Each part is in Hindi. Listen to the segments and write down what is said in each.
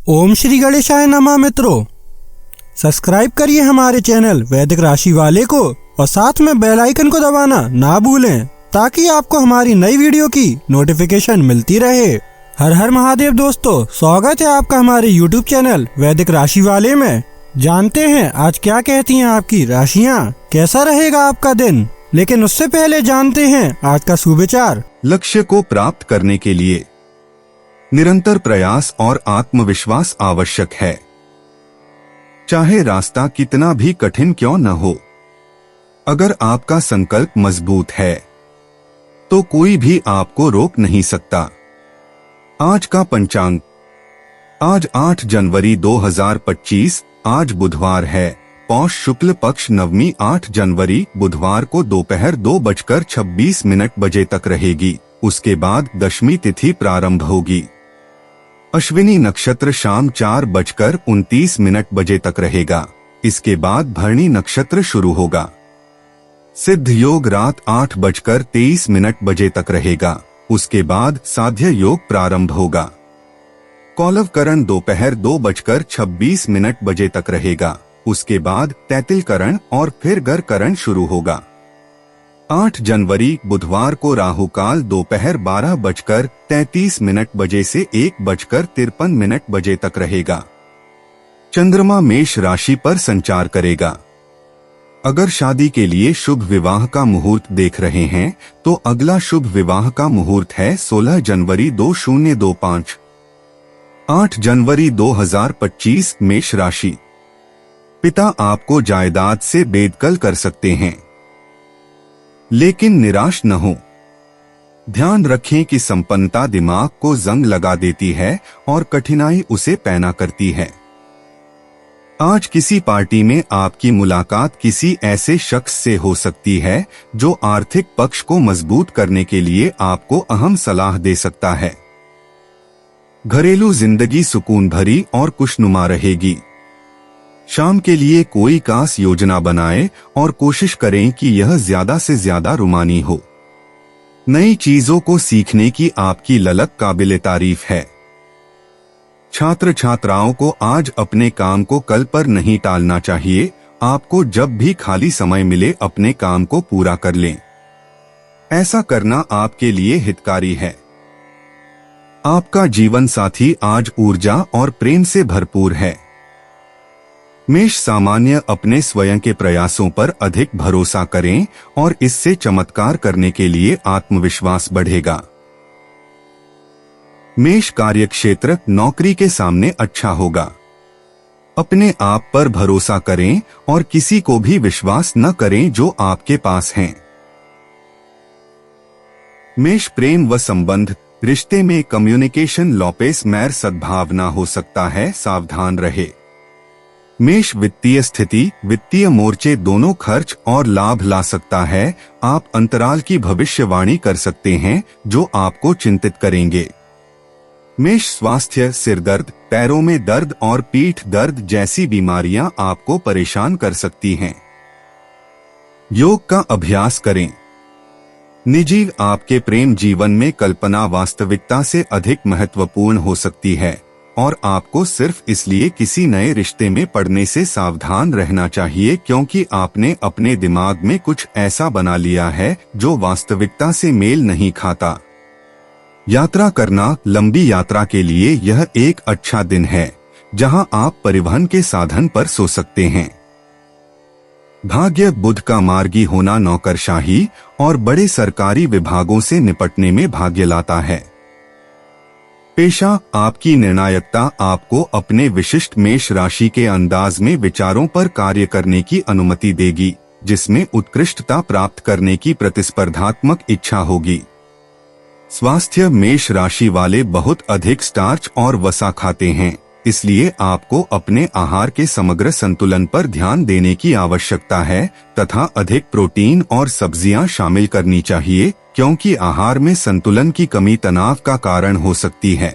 ओम श्री गणेशाय नमः। मित्रों, सब्सक्राइब करिए हमारे चैनल वैदिक राशि वाले को और साथ में बेल आइकन को दबाना ना भूलें ताकि आपको हमारी नई वीडियो की नोटिफिकेशन मिलती रहे। हर हर महादेव दोस्तों, स्वागत है आपका हमारे YouTube चैनल वैदिक राशि वाले में। जानते हैं आज क्या कहती हैं आपकी राशियां, कैसा रहेगा आपका दिन। लेकिन उससे पहले जानते हैं आज का सुविचार। लक्ष्य को प्राप्त करने के लिए निरंतर प्रयास और आत्मविश्वास आवश्यक है। चाहे रास्ता कितना भी कठिन क्यों न हो, अगर आपका संकल्प मजबूत है तो कोई भी आपको रोक नहीं सकता। आज का पंचांग, आज 8 जनवरी 2025, आज बुधवार है। पौष शुक्ल पक्ष नवमी 8 जनवरी बुधवार को दोपहर 2:26 बजे तक रहेगी। उसके बाद दशमी तिथि प्रारंभ होगी। अश्विनी नक्षत्र शाम 4:29 बजे तक रहेगा। इसके बाद भरणी नक्षत्र शुरू होगा। सिद्ध योग रात 8:23 बजे तक रहेगा। उसके बाद साध्य योग प्रारंभ होगा। कौलव करण दोपहर 2:26 बजे तक रहेगा। उसके बाद तैतिल करण और फिर गर करण शुरू होगा। 8 जनवरी बुधवार को राहु काल दोपहर 12:33 बजे से 1:53 बजे तक रहेगा। चंद्रमा मेष राशि पर संचार करेगा। अगर शादी के लिए शुभ विवाह का मुहूर्त देख रहे हैं तो अगला शुभ विवाह का मुहूर्त है 16 जनवरी 2025। 8 जनवरी 2025 मेष राशि। पिता आपको जायदाद से बेदखल कर सकते हैं, लेकिन निराश न हो। ध्यान रखें कि संपन्नता दिमाग को जंग लगा देती है और कठिनाई उसे पैना करती है। आज किसी पार्टी में आपकी मुलाकात किसी ऐसे शख्स से हो सकती है जो आर्थिक पक्ष को मजबूत करने के लिए आपको अहम सलाह दे सकता है। घरेलू जिंदगी सुकून भरी और खुशनुमा रहेगी। शाम के लिए कोई खास योजना बनाएं और कोशिश करें कि यह ज्यादा से ज्यादा रुमानी हो। नई चीजों को सीखने की आपकी ललक काबिले तारीफ है। छात्र छात्राओं को आज अपने काम को कल पर नहीं टालना चाहिए। आपको जब भी खाली समय मिले अपने काम को पूरा कर लें। ऐसा करना आपके लिए हितकारी है। आपका जीवन साथी आज ऊर्जा और प्रेम से भरपूर है। मेष सामान्य अपने स्वयं के प्रयासों पर अधिक भरोसा करें और इससे चमत्कार करने के लिए आत्मविश्वास बढ़ेगा। मेष कार्यक्षेत्र नौकरी के सामने अच्छा होगा। अपने आप पर भरोसा करें और किसी को भी विश्वास न करें जो आपके पास हैं। मेष प्रेम व संबंध, रिश्ते में कम्युनिकेशन लॉपेस मैर सद्भावना हो सकता है, सावधान रहे। मेष वित्तीय स्थिति, वित्तीय मोर्चे दोनों खर्च और लाभ ला सकता है। आप अंतराल की भविष्यवाणी कर सकते हैं जो आपको चिंतित करेंगे। मेष स्वास्थ्य, सिरदर्द, पैरों में दर्द और पीठ दर्द जैसी बीमारियां आपको परेशान कर सकती हैं। योग का अभ्यास करें। निजी आपके प्रेम जीवन में कल्पना वास्तविकता से अधिक महत्वपूर्ण हो सकती है और आपको सिर्फ इसलिए किसी नए रिश्ते में पड़ने से सावधान रहना चाहिए क्योंकि आपने अपने दिमाग में कुछ ऐसा बना लिया है जो वास्तविकता से मेल नहीं खाता। यात्रा करना, लंबी यात्रा के लिए यह एक अच्छा दिन है जहां आप परिवहन के साधन पर सो सकते हैं। भाग्य, बुध का मार्गी होना नौकरशाही और बड़े सरकारी विभागों से निपटने में भाग्य लाता है। पेशा, आपकी निर्णायकता आपको अपने विशिष्ट मेष राशि के अंदाज में विचारों पर कार्य करने की अनुमति देगी, जिसमें उत्कृष्टता प्राप्त करने की प्रतिस्पर्धात्मक इच्छा होगी। स्वास्थ्य, मेष राशि वाले बहुत अधिक स्टार्च और वसा खाते हैं, इसलिए आपको अपने आहार के समग्र संतुलन पर ध्यान देने की आवश्यकता है तथा अधिक प्रोटीन और सब्जियां शामिल करनी चाहिए क्योंकि आहार में संतुलन की कमी तनाव का कारण हो सकती है।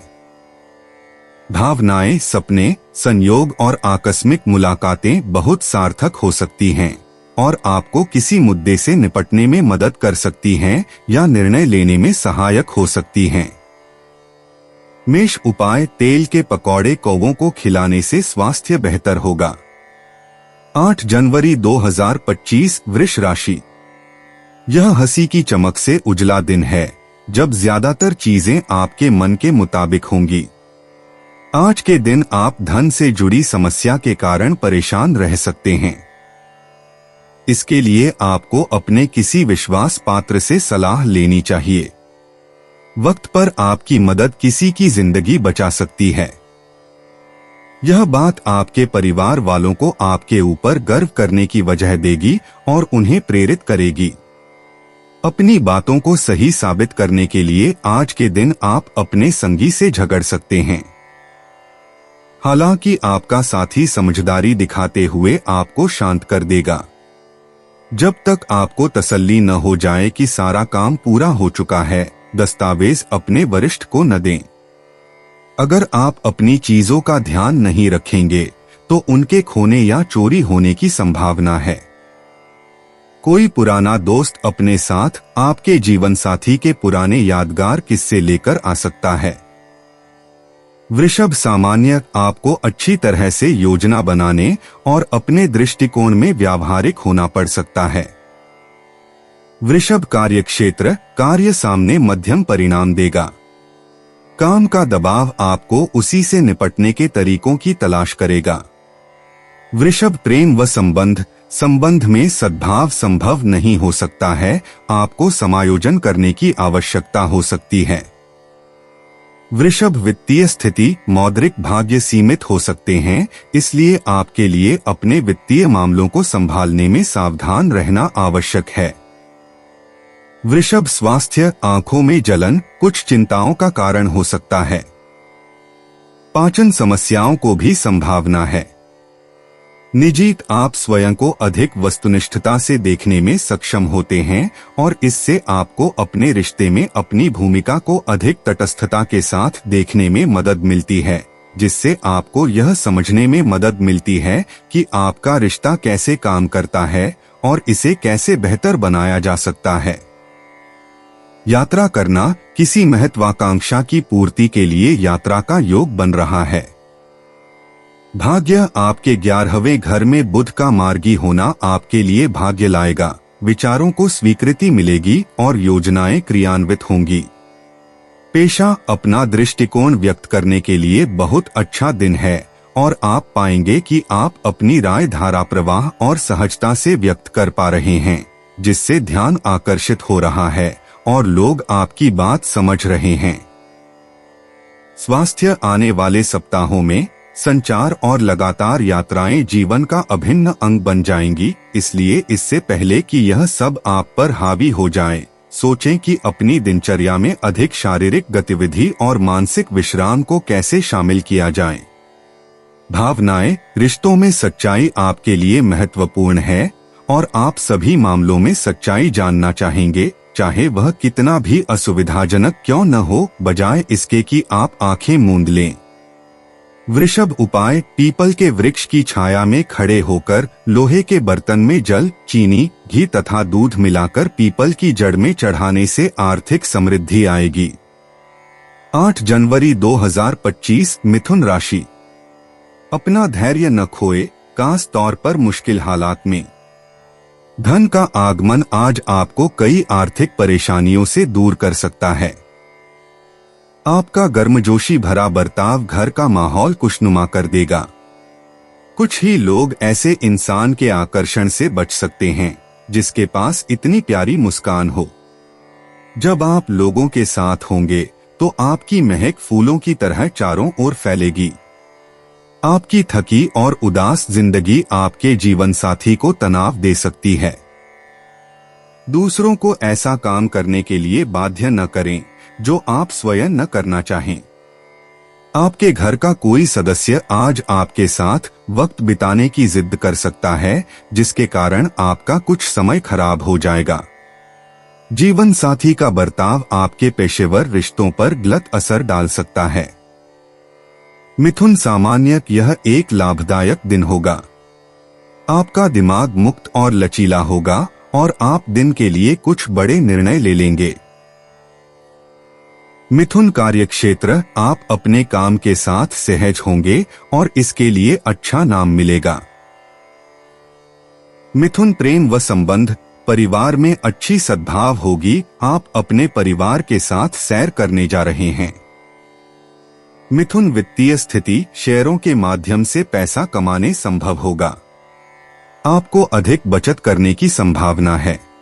भावनाएं, सपने, संयोग और आकस्मिक मुलाकातें बहुत सार्थक हो सकती हैं और आपको किसी मुद्दे से निपटने में मदद कर सकती हैं या निर्णय लेने में सहायक हो सकती हैं। मेष उपाय, तेल के पकौड़े कौवों को खिलाने से स्वास्थ्य बेहतर होगा। 8 जनवरी 2025 वृष राशि। यह हंसी की चमक से उजला दिन है, जब ज्यादातर चीजें आपके मन के मुताबिक होंगी। आज के दिन आप धन से जुड़ी समस्या के कारण परेशान रह सकते हैं। इसके लिए आपको अपने किसी विश्वास पात्र से सलाह लेनी चाहिए। वक्त पर आपकी मदद किसी की जिंदगी बचा सकती है। यह बात आपके परिवार वालों को आपके ऊपर गर्व करने की वजह देगी और उन्हें प्रेरित करेगी। अपनी बातों को सही साबित करने के लिए आज के दिन आप अपने संगी से झगड़ सकते हैं। हालांकि आपका साथी समझदारी दिखाते हुए आपको शांत कर देगा। जब तक आपको तसल्ली न हो जाए कि सारा काम पूरा हो चुका है, दस्तावेज अपने वरिष्ठ को न दें। अगर आप अपनी चीजों का ध्यान नहीं रखेंगे तो उनके खोने या चोरी होने की संभावना है। कोई पुराना दोस्त अपने साथ आपके जीवन साथी के पुराने यादगार किस्से लेकर आ सकता है। वृषभ सामान्य, आपको अच्छी तरह से योजना बनाने और अपने दृष्टिकोण में व्यावहारिक होना पड़ सकता है। वृषभ कार्यक्षेत्र, कार्य सामने मध्यम परिणाम देगा। काम का दबाव आपको उसी से निपटने के तरीकों की तलाश करेगा। वृषभ प्रेम व संबंध में सद्भाव संभव नहीं हो सकता है, आपको समायोजन करने की आवश्यकता हो सकती है। वृषभ वित्तीय स्थिति, मौद्रिक भाग्य सीमित हो सकते हैं, इसलिए आपके लिए अपने वित्तीय मामलों को संभालने में सावधान रहना आवश्यक है। वृषभ स्वास्थ्य, आंखों में जलन कुछ चिंताओं का कारण हो सकता है। पाचन समस्याओं को भी संभावना है। निजीत, आप स्वयं को अधिक वस्तुनिष्ठता से देखने में सक्षम होते हैं और इससे आपको अपने रिश्ते में अपनी भूमिका को अधिक तटस्थता के साथ देखने में मदद मिलती है, जिससे आपको यह समझने में मदद मिलती है कि आपका रिश्ता कैसे काम करता है और इसे कैसे बेहतर बनाया जा सकता है। यात्रा करना, किसी महत्वाकांक्षा की पूर्ति के लिए यात्रा का योग बन रहा है। भाग्य, आपके 11वें घर में बुध का मार्गी होना आपके लिए भाग्य लाएगा। विचारों को स्वीकृति मिलेगी और योजनाएं क्रियान्वित होंगी। पेशा, अपना दृष्टिकोण व्यक्त करने के लिए बहुत अच्छा दिन है और आप पाएंगे कि आप अपनी राय धारा प्रवाह और सहजता से व्यक्त कर पा रहे हैं, जिससे ध्यान आकर्षित हो रहा है और लोग आपकी बात समझ रहे हैं। स्वास्थ्य, आने वाले सप्ताहों में संचार और लगातार यात्राएं जीवन का अभिन्न अंग बन जाएंगी, इसलिए इससे पहले कि यह सब आप पर हावी हो जाए, सोचें कि अपनी दिनचर्या में अधिक शारीरिक गतिविधि और मानसिक विश्राम को कैसे शामिल किया जाए। भावनाएं, रिश्तों में सच्चाई आपके लिए महत्वपूर्ण है और आप सभी मामलों में सच्चाई जानना चाहेंगे, चाहे वह कितना भी असुविधाजनक क्यों न हो, बजाय इसके कि आप आंखें मूंद लें। वृषभ उपाय, पीपल के वृक्ष की छाया में खड़े होकर लोहे के बर्तन में जल, चीनी, घी तथा दूध मिलाकर पीपल की जड़ में चढ़ाने से आर्थिक समृद्धि आएगी। 8 जनवरी 2025 मिथुन राशि। अपना धैर्य न खोए, खास तौर पर मुश्किल हालात में। धन का आगमन आज आपको कई आर्थिक परेशानियों से दूर कर सकता है। आपका गर्मजोशी भरा बर्ताव घर का माहौल खुशनुमा कर देगा। कुछ ही लोग ऐसे इंसान के आकर्षण से बच सकते हैं जिसके पास इतनी प्यारी मुस्कान हो। जब आप लोगों के साथ होंगे तो आपकी महक फूलों की तरह चारों ओर फैलेगी। आपकी थकी और उदास जिंदगी आपके जीवन साथी को तनाव दे सकती है। दूसरों को ऐसा काम करने के लिए बाध्य न करें जो आप स्वयं न करना चाहें। आपके घर का कोई सदस्य आज आपके साथ वक्त बिताने की जिद कर सकता है, जिसके कारण आपका कुछ समय खराब हो जाएगा। जीवन साथी का बर्ताव आपके पेशेवर रिश्तों पर गलत असर डाल सकता है। मिथुन सामान्य, यह एक लाभदायक दिन होगा। आपका दिमाग मुक्त और लचीला होगा और आप दिन के लिए कुछ बड़े निर्णय ले लेंगे। मिथुन कार्यक्षेत्र, आप अपने काम के साथ सहज होंगे और इसके लिए अच्छा नाम मिलेगा। मिथुन प्रेम व संबंध, परिवार में अच्छी सद्भाव होगी। आप अपने परिवार के साथ सैर करने जा रहे हैं। मिथुन वित्तीय स्थिति, शेयरों के माध्यम से पैसा कमाने संभव होगा। आपको अधिक बचत करने की संभावना है।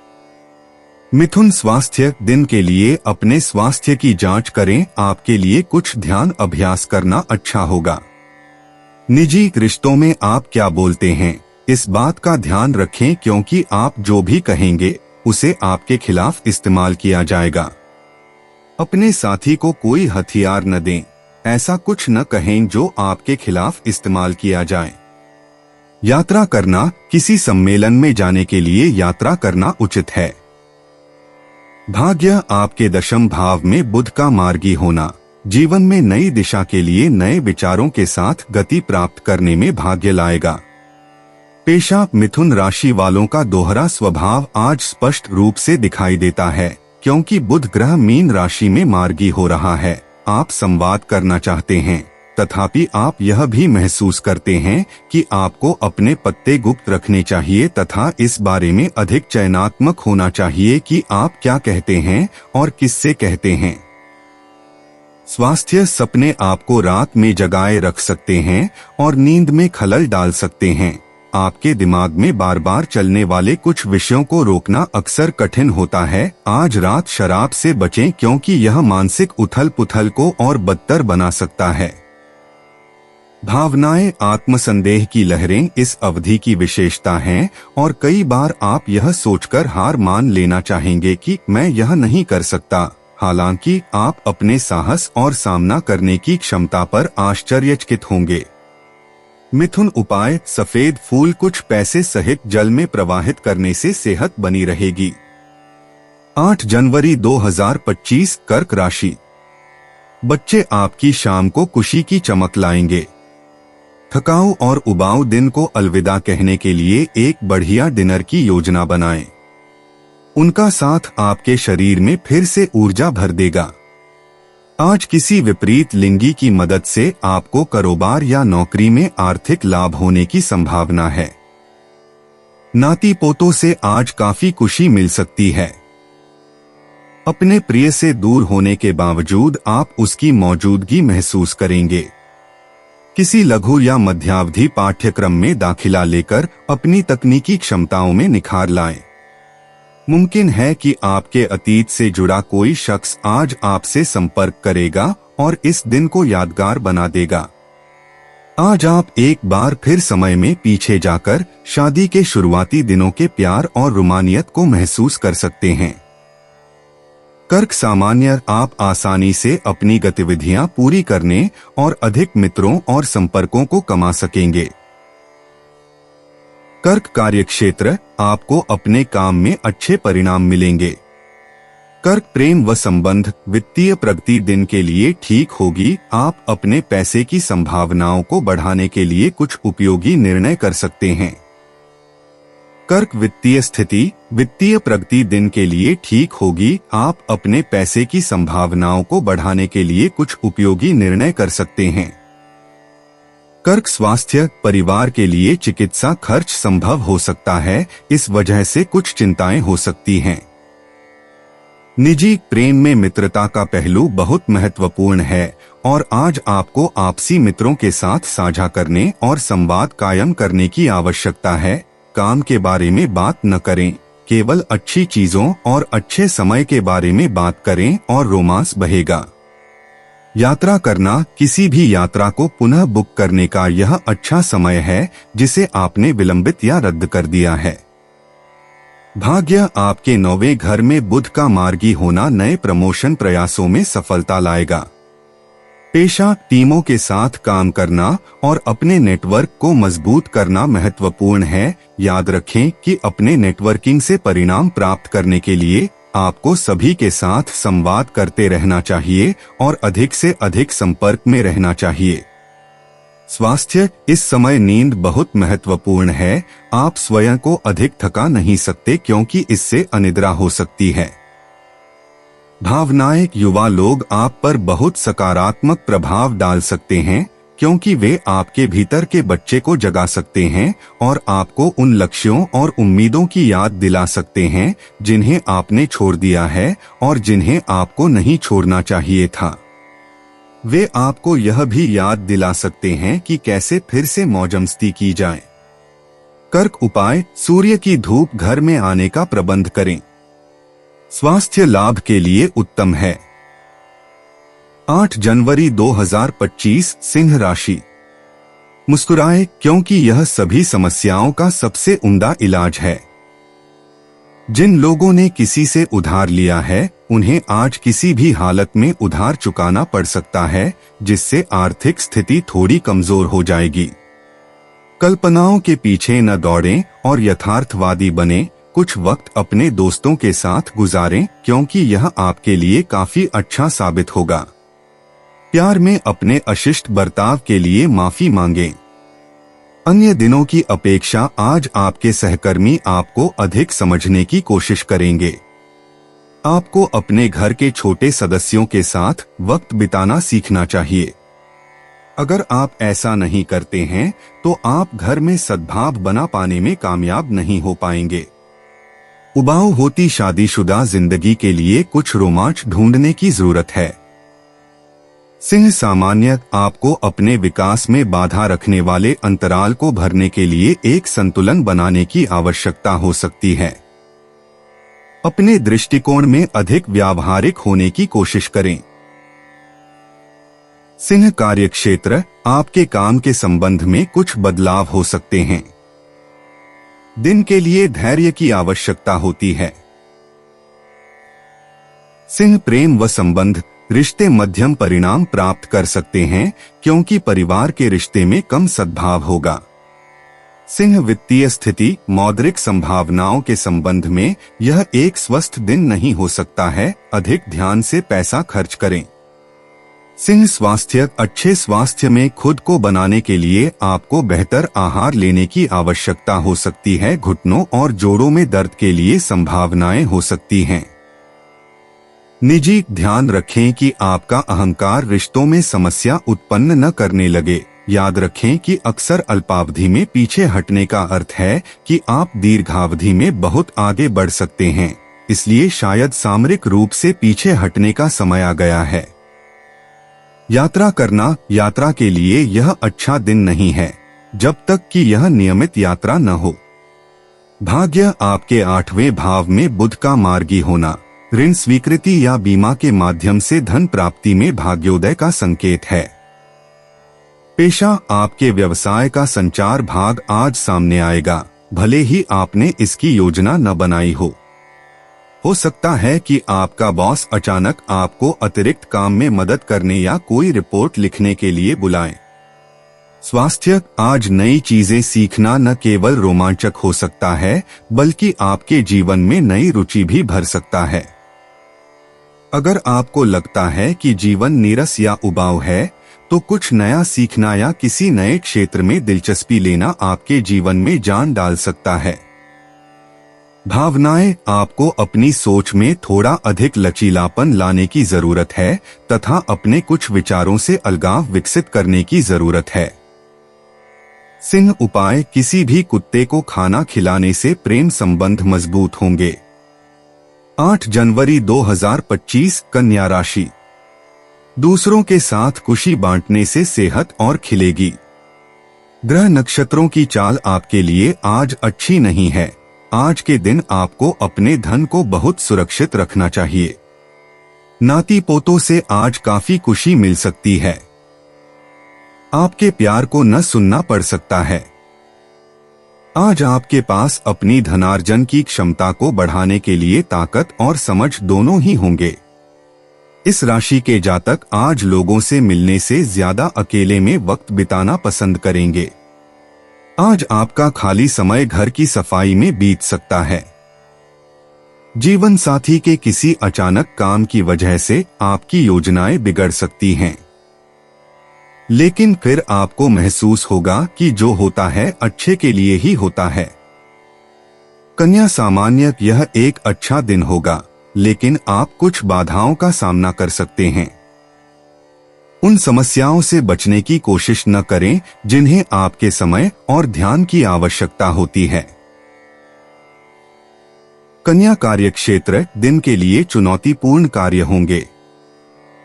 मिथुन स्वास्थ्य, दिन के लिए अपने स्वास्थ्य की जांच करें। आपके लिए कुछ ध्यान अभ्यास करना अच्छा होगा। निजी रिश्तों में आप क्या बोलते हैं, इस बात का ध्यान रखें क्योंकि आप जो भी कहेंगे उसे आपके खिलाफ इस्तेमाल किया जाएगा। अपने साथी को कोई हथियार न दें। ऐसा कुछ न कहें जो आपके खिलाफ इस्तेमाल किया जाए। यात्रा करना, किसी सम्मेलन में जाने के लिए यात्रा करना उचित है। भाग्य, आपके दशम भाव में बुध का मार्गी होना जीवन में नई दिशा के लिए नए विचारों के साथ गति प्राप्त करने में भाग्य लाएगा। पेशा, मिथुन राशि वालों का दोहरा स्वभाव आज स्पष्ट रूप से दिखाई देता है क्योंकि बुध ग्रह मीन राशि में मार्गी हो रहा है। आप संवाद करना चाहते हैं, तथापि आप यह भी महसूस करते हैं कि आपको अपने पत्ते गुप्त रखने चाहिए तथा इस बारे में अधिक चयनात्मक होना चाहिए कि आप क्या कहते हैं और किससे कहते हैं। स्वास्थ्य, सपने आपको रात में जगाए रख सकते हैं और नींद में खलल डाल सकते हैं। आपके दिमाग में बार बार चलने वाले कुछ विषयों को रोकना अक्सर कठिन होता है। आज रात शराब से बचें क्योंकि यह मानसिक उथल पुथल को और बदतर बना सकता है। भावनाएं, आत्मसंदेह की लहरें इस अवधि की विशेषता हैं और कई बार आप यह सोचकर हार मान लेना चाहेंगे कि मैं यह नहीं कर सकता। हालांकि आप अपने साहस और सामना करने की क्षमता पर आश्चर्यचकित होंगे। मिथुन उपाय, सफेद फूल कुछ पैसे सहित जल में प्रवाहित करने से सेहत बनी रहेगी। 8 जनवरी 2025, कर्क राशि। बच्चे आपकी शाम को खुशी की चमक लाएंगे। थकाऊ और उबाऊ दिन को अलविदा कहने के लिए एक बढ़िया डिनर की योजना बनाएं। उनका साथ आपके शरीर में फिर से ऊर्जा भर देगा। आज किसी विपरीत लिंगी की मदद से आपको कारोबार या नौकरी में आर्थिक लाभ होने की संभावना है। नाती पोतों से आज काफी खुशी मिल सकती है। अपने प्रिय से दूर होने के बावजूद आप उसकी मौजूदगी महसूस करेंगे। किसी लघु या मध्यावधि पाठ्यक्रम में दाखिला लेकर अपनी तकनीकी क्षमताओं में निखार लाएं। मुमकिन है कि आपके अतीत से जुड़ा कोई शख्स आज आपसे संपर्क करेगा और इस दिन को यादगार बना देगा। आज आप एक बार फिर समय में पीछे जाकर शादी के शुरुआती दिनों के प्यार और रोमानियत को महसूस कर सकते हैं। कर्क सामान्य, आप आसानी से अपनी गतिविधियां पूरी करने और अधिक मित्रों और संपर्कों को कमा सकेंगे। कर्क कार्यक्षेत्र, आपको अपने काम में अच्छे परिणाम मिलेंगे। कर्क प्रेम व संबंध, वित्तीय प्रगति दिन के लिए ठीक होगी। आप अपने पैसे की संभावनाओं को बढ़ाने के लिए कुछ उपयोगी निर्णय कर सकते हैं। कर्क वित्तीय स्थिति, वित्तीय प्रगति दिन के लिए ठीक होगी। आप अपने पैसे की संभावनाओं को बढ़ाने के लिए कुछ उपयोगी निर्णय कर सकते हैं। कर्क स्वास्थ्य, परिवार के लिए चिकित्सा खर्च संभव हो सकता है, इस वजह से कुछ चिंताएं हो सकती हैं। निजी प्रेम में मित्रता का पहलू बहुत महत्वपूर्ण है और आज आपको आपसी मित्रों के साथ साझा करने और संवाद कायम करने की आवश्यकता है। काम के बारे में बात न करें, केवल अच्छी चीजों और अच्छे समय के बारे में बात करें और रोमांस बहेगा। यात्रा करना, किसी भी यात्रा को पुनः बुक करने का यह अच्छा समय है जिसे आपने विलंबित या रद्द कर दिया है। भाग्य, आपके 9वें घर में बुध का मार्गी होना नए प्रमोशन प्रयासों में सफलता लाएगा। पेशा, टीमों के साथ काम करना और अपने नेटवर्क को मजबूत करना महत्वपूर्ण है। याद रखें कि अपने नेटवर्किंग से परिणाम प्राप्त करने के लिए आपको सभी के साथ संवाद करते रहना चाहिए और अधिक से अधिक संपर्क में रहना चाहिए। स्वास्थ्य, इस समय नींद बहुत महत्वपूर्ण है। आप स्वयं को अधिक थका नहीं सकते क्योंकि इससे अनिद्रा हो सकती है। भावनाएं युवा लोग आप पर बहुत सकारात्मक प्रभाव डाल सकते हैं, क्योंकि वे आपके भीतर के बच्चे को जगा सकते हैं और आपको उन लक्ष्यों और उम्मीदों की याद दिला सकते हैं जिन्हें आपने छोड़ दिया है और जिन्हें आपको नहीं छोड़ना चाहिए था। वे आपको यह भी याद दिला सकते हैं कि कैसे फिर से मौजमस्ती की जाए। कर्क उपाय: सूर्य की धूप घर में आने का प्रबंध करें। स्वास्थ्य लाभ के लिए उत्तम है। 8 जनवरी 2025 सिंह राशि। मुस्कुराए, क्योंकि यह सभी समस्याओं का सबसे उम्दा इलाज है। जिन लोगों ने किसी से उधार लिया है, उन्हें आज किसी भी हालत में उधार चुकाना पड़ सकता है, जिससे आर्थिक स्थिति थोड़ी कमजोर हो जाएगी। कल्पनाओं के पीछे न दौड़ें और यथार्थवादी बने। कुछ वक्त अपने दोस्तों के साथ गुजारें, क्योंकि यह आपके लिए काफी अच्छा साबित होगा। प्यार में अपने अशिष्ट बर्ताव के लिए माफी मांगें। अन्य दिनों की अपेक्षा आज आपके सहकर्मी आपको अधिक समझने की कोशिश करेंगे। आपको अपने घर के छोटे सदस्यों के साथ वक्त बिताना सीखना चाहिए। अगर आप ऐसा नहीं करते हैं तो आप घर में सद्भाव बना पाने में कामयाब नहीं हो पाएंगे। उबाऊ होती शादीशुदा जिंदगी के लिए कुछ रोमांच ढूंढने की जरूरत है। सिंह सामान्य आपको अपने विकास में बाधा रखने वाले अंतराल को भरने के लिए एक संतुलन बनाने की आवश्यकता हो सकती है। अपने दृष्टिकोण में अधिक व्यावहारिक होने की कोशिश करें। सिंह कार्यक्षेत्र: आपके काम के संबंध में कुछ बदलाव हो सकते हैं। दिन के लिए धैर्य की आवश्यकता होती है। सिंह प्रेम व संबंध: रिश्ते मध्यम परिणाम प्राप्त कर सकते हैं, क्योंकि परिवार के रिश्ते में कम सद्भाव होगा। सिंह वित्तीय स्थिति: मौद्रिक संभावनाओं के संबंध में यह एक स्वस्थ दिन नहीं हो सकता है। अधिक ध्यान से पैसा खर्च करें। सिंह स्वास्थ्य: अच्छे स्वास्थ्य में खुद को बनाने के लिए आपको बेहतर आहार लेने की आवश्यकता हो सकती है। घुटनों और जोड़ों में दर्द के लिए संभावनाएं हो सकती हैं। निजी: ध्यान रखें कि आपका अहंकार रिश्तों में समस्या उत्पन्न न करने लगे। याद रखें कि अक्सर अल्पावधि में पीछे हटने का अर्थ है कि आप दीर्घावधि में बहुत आगे बढ़ सकते हैं, इसलिए शायद सामरिक रूप से पीछे हटने का समय आ गया है। यात्रा करना: यात्रा के लिए यह अच्छा दिन नहीं है, जब तक कि यह नियमित यात्रा न हो। भाग्य: आपके 8वें भाव में बुध का मार्गी होना ऋण स्वीकृति या बीमा के माध्यम से धन प्राप्ति में भाग्योदय का संकेत है। पेशा: आपके व्यवसाय का संचार भाग आज सामने आएगा, भले ही आपने इसकी योजना न बनाई हो सकता है कि आपका बॉस अचानक आपको अतिरिक्त काम में मदद करने या कोई रिपोर्ट लिखने के लिए बुलाए। स्वास्थ्य: आज नई चीजें सीखना न केवल रोमांचक हो सकता है, बल्कि आपके जीवन में नई रुचि भी भर सकता है। अगर आपको लगता है कि जीवन नीरस या उबाऊ है, तो कुछ नया सीखना या किसी नए क्षेत्र में दिलचस्पी लेना आपके जीवन में जान डाल सकता है। भावनाएं: आपको अपनी सोच में थोड़ा अधिक लचीलापन लाने की जरूरत है तथा अपने कुछ विचारों से अलगाव विकसित करने की जरूरत है। सिंह उपाय: किसी भी कुत्ते को खाना खिलाने से प्रेम संबंध मजबूत होंगे। 8 जनवरी 2025 कन्या राशि। दूसरों के साथ खुशी बांटने से सेहत और खिलेगी। ग्रह नक्षत्रों की चाल आपके लिए आज अच्छी नहीं है। आज के दिन आपको अपने धन को बहुत सुरक्षित रखना चाहिए। नाती पोतों से आज काफी खुशी मिल सकती है। आपके प्यार को न सुनना पड़ सकता है। आज आपके पास अपनी धनार्जन की क्षमता को बढ़ाने के लिए ताकत और समझ दोनों ही होंगे। इस राशि के जातक आज लोगों से मिलने से ज्यादा अकेले में वक्त बिताना पसंद करेंगे। आज आपका खाली समय घर की सफाई में बीत सकता है। जीवन साथी के किसी अचानक काम की वजह से आपकी योजनाएं बिगड़ सकती हैं, लेकिन फिर आपको महसूस होगा कि जो होता है अच्छे के लिए ही होता है। कन्या सामान्य: यह एक अच्छा दिन होगा। लेकिन आप कुछ बाधाओं का सामना कर सकते हैं। उन समस्याओं से बचने की कोशिश न करें जिन्हें आपके समय और ध्यान की आवश्यकता होती है। कन्या कार्यक्षेत्र दिन के लिए चुनौतीपूर्ण कार्य होंगे।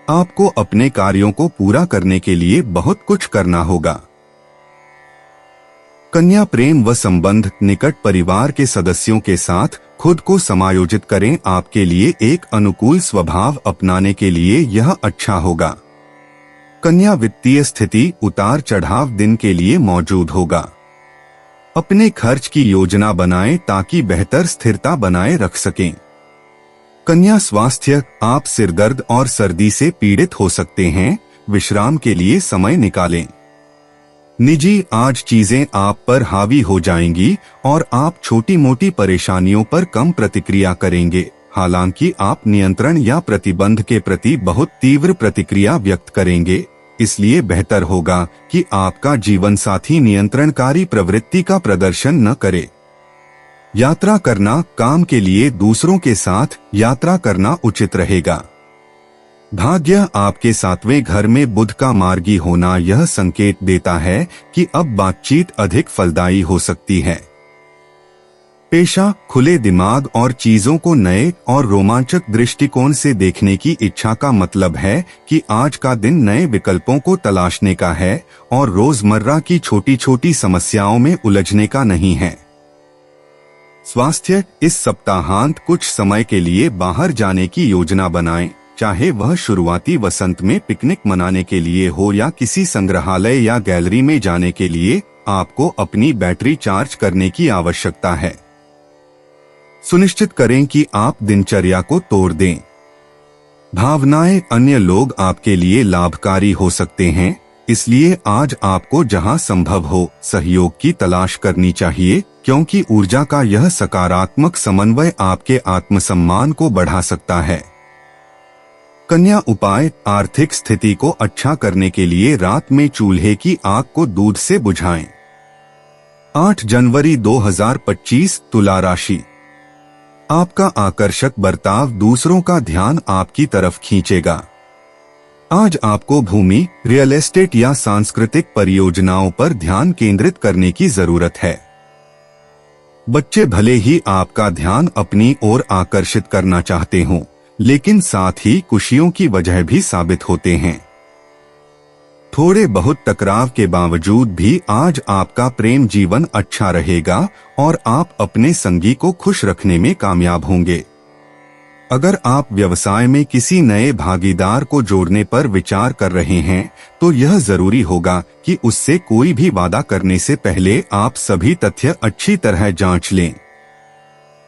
आपको अपने कार्यों को पूरा करने के लिए बहुत कुछ करना होगा। कन्या प्रेम व संबंध, निकट परिवार के सदस्यों के साथ खुद को समायोजित करें। आपके लिए एक अनुकूल स्वभाव अपनाने के लिए यह अच्छा होगा। कन्या वित्तीय स्थिति उतार चढ़ाव दिन के लिए मौजूद होगा। अपने खर्च की योजना बनाएं ताकि बेहतर स्थिरता बनाए रख सकें। कन्या स्वास्थ्य, आप सिरदर्द और सर्दी से पीड़ित हो सकते हैं, विश्राम के लिए समय निकालें। निजी, आज चीजें आप पर हावी हो जाएंगी और आप छोटी मोटी परेशानियों पर कम प्रतिक्रिया करेंगे। हालांकि आप नियंत्रण या प्रतिबंध के प्रति बहुत तीव्र प्रतिक्रिया व्यक्त करेंगे, इसलिए बेहतर होगा कि आपका जीवन साथी नियंत्रणकारी प्रवृत्ति का प्रदर्शन न करे। यात्रा करना, काम के लिए दूसरों के साथ यात्रा करना उचित रहेगा। भाग्य, आपके 7वें घर में बुध का मार्गी होना यह संकेत देता है कि अब बातचीत अधिक फलदायी हो सकती है। पेशा, खुले दिमाग और चीजों को नए और रोमांचक दृष्टिकोण से देखने की इच्छा का मतलब है कि आज का दिन नए विकल्पों को तलाशने का है और रोजमर्रा की छोटी छोटी समस्याओं में उलझने का नहीं है। स्वास्थ्य, इस सप्ताहांत कुछ समय के लिए बाहर जाने की योजना बनाएं, चाहे वह शुरुआती वसंत में पिकनिक मनाने के लिए हो या किसी संग्रहालय या गैलरी में जाने के लिए। आपको अपनी बैटरी चार्ज करने की आवश्यकता है। सुनिश्चित करें कि आप दिनचर्या को तोड़ दें। भावनाएं, अन्य लोग आपके लिए लाभकारी हो सकते हैं, इसलिए आज आपको जहां संभव हो सहयोग की तलाश करनी चाहिए, क्योंकि ऊर्जा का यह सकारात्मक समन्वय आपके आत्मसम्मान को बढ़ा सकता है। कन्या उपाय, आर्थिक स्थिति को अच्छा करने के लिए रात में चूल्हे की आग को दूध से बुझाएं। 8 जनवरी 2025, तुला राशि। आपका आकर्षक बर्ताव दूसरों का ध्यान आपकी तरफ खींचेगा। आज आपको भूमि, रियल एस्टेट या सांस्कृतिक परियोजनाओं पर ध्यान केंद्रित करने की जरूरत है। बच्चे भले ही आपका ध्यान अपनी ओर आकर्षित करना चाहते हों, लेकिन साथ ही खुशियों की वजह भी साबित होते हैं। थोड़े बहुत टकराव के बावजूद भी आज आपका प्रेम जीवन अच्छा रहेगा और आप अपने संगी को खुश रखने में कामयाब होंगे। अगर आप व्यवसाय में किसी नए भागीदार को जोड़ने पर विचार कर रहे हैं, तो यह जरूरी होगा कि उससे कोई भी वादा करने से पहले आप सभी तथ्य अच्छी तरह जांच लें।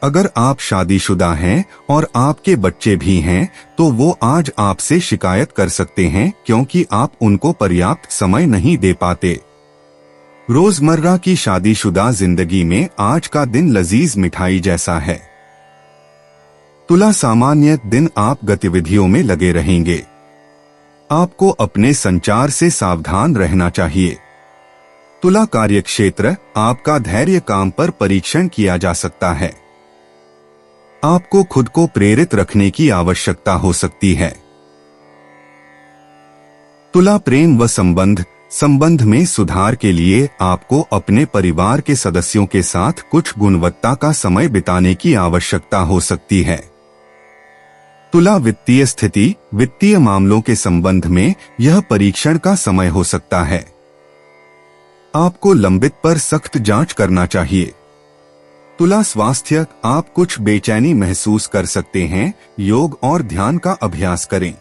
अगर आप शादीशुदा हैं और आपके बच्चे भी हैं, तो वो आज आपसे शिकायत कर सकते हैं क्योंकि आप उनको पर्याप्त समय नहीं दे पाते। रोजमर्रा की शादीशुदा जिंदगी में आज का दिन लजीज मिठाई जैसा है। तुला, सामान्य दिन आप गतिविधियों में लगे रहेंगे। आपको अपने संचार से सावधान रहना चाहिए। तुला कार्यक्षेत्र, आपका धैर्य काम पर परीक्षण किया जा सकता है। आपको खुद को प्रेरित रखने की आवश्यकता हो सकती है। तुला प्रेम व संबंध में सुधार के लिए आपको अपने परिवार के सदस्यों के साथ कुछ गुणवत्ता का समय बिताने की आवश्यकता हो सकती है। तुला वित्तीय स्थिति, वित्तीय मामलों के संबंध में यह परीक्षण का समय हो सकता है। आपको लंबित पर सख्त जांच करना चाहिए। तुला स्वास्थ्य, आप कुछ बेचैनी महसूस कर सकते हैं, योग और ध्यान का अभ्यास करें।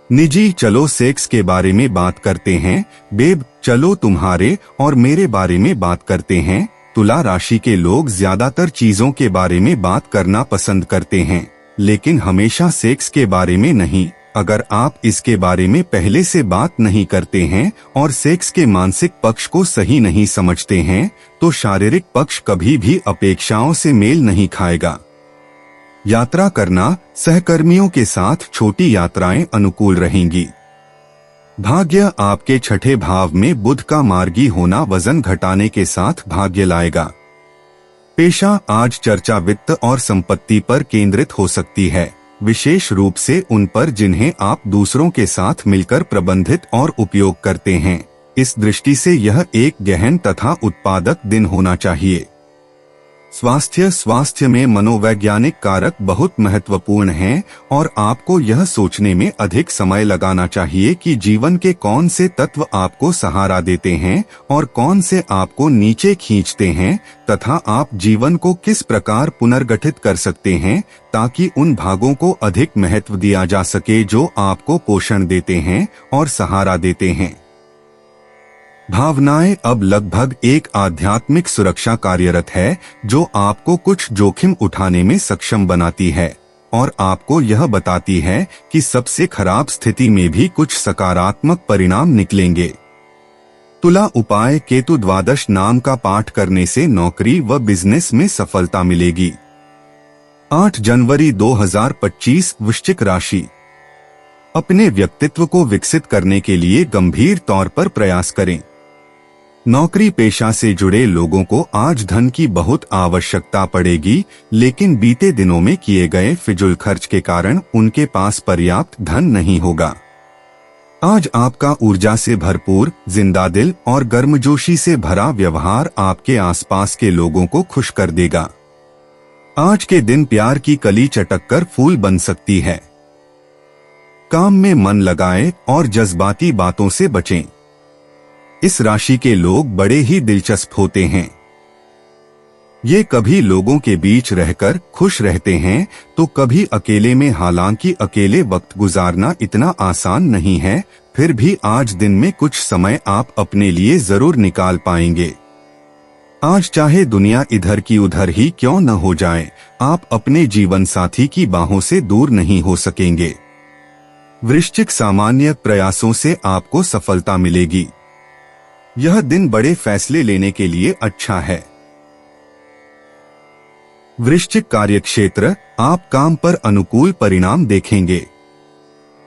निजी, चलो सेक्स के बारे में बात करते हैं। बेब, चलो तुम्हारे और मेरे बारे में बात करते हैं। तुला राशि के लोग ज्यादातर चीजों के बारे में बात करना पसंद करते हैं, लेकिन हमेशा सेक्स के बारे में नहीं। अगर आप इसके बारे में पहले से बात नहीं करते हैं और सेक्स के मानसिक पक्ष को सही नहीं समझते हैं, तो शारीरिक पक्ष कभी भी अपेक्षाओं से मेल नहीं खाएगा। यात्रा करना, सहकर्मियों के साथ छोटी यात्राएं अनुकूल रहेंगी। भाग्य, आपके 6ठे भाव में बुध का मार्गी होना वजन घटाने के साथ भाग्य लाएगा। पेशा आज चर्चा वित्त और संपत्ति पर केंद्रित हो सकती है, विशेष रूप से उन पर जिन्हें आप दूसरों के साथ मिलकर प्रबंधित और उपयोग करते हैं। इस दृष्टि से यह एक गहन तथा उत्पादक दिन होना चाहिए। स्वास्थ्य में मनोवैज्ञानिक कारक बहुत महत्वपूर्ण हैं और आपको यह सोचने में अधिक समय लगाना चाहिए कि जीवन के कौन से तत्व आपको सहारा देते हैं और कौन से आपको नीचे खींचते हैं, तथा आप जीवन को किस प्रकार पुनर्गठित कर सकते हैं ताकि उन भागों को अधिक महत्व दिया जा सके जो आपको पोषण देते हैं और सहारा देते हैं। भावनाएं अब लगभग एक आध्यात्मिक सुरक्षा कार्यरत है जो आपको कुछ जोखिम उठाने में सक्षम बनाती है और आपको यह बताती है कि सबसे खराब स्थिति में भी कुछ सकारात्मक परिणाम निकलेंगे। तुला उपाय केतु द्वादश नाम का पाठ करने से नौकरी व बिजनेस में सफलता मिलेगी। 8 जनवरी 2025 वृश्चिक राशि। अपने व्यक्तित्व को विकसित करने के लिए गंभीर तौर पर प्रयास करें। नौकरी पेशा से जुड़े लोगों को आज धन की बहुत आवश्यकता पड़ेगी, लेकिन बीते दिनों में किए गए फिजूल खर्च के कारण उनके पास पर्याप्त धन नहीं होगा। आज आपका ऊर्जा से भरपूर, जिंदादिल और गर्मजोशी से भरा व्यवहार आपके आसपास के लोगों को खुश कर देगा। आज के दिन प्यार की कली चटककर फूल बन सकती है। काम में मन लगाएं और जज्बाती बातों से बचें। इस राशि के लोग बड़े ही दिलचस्प होते हैं। ये कभी लोगों के बीच रहकर खुश रहते हैं तो कभी अकेले में, हालांकि अकेले वक्त गुजारना इतना आसान नहीं है, फिर भी आज दिन में कुछ समय आप अपने लिए जरूर निकाल पाएंगे। आज चाहे दुनिया इधर की उधर ही क्यों न हो जाए, आप अपने जीवन साथी की बाहों से दूर नहीं हो सकेंगे। वृश्चिक सामान्य प्रयासों से आपको सफलता मिलेगी। यह दिन बड़े फैसले लेने के लिए अच्छा है। वृश्चिक कार्यक्षेत्र, आप काम पर अनुकूल परिणाम देखेंगे।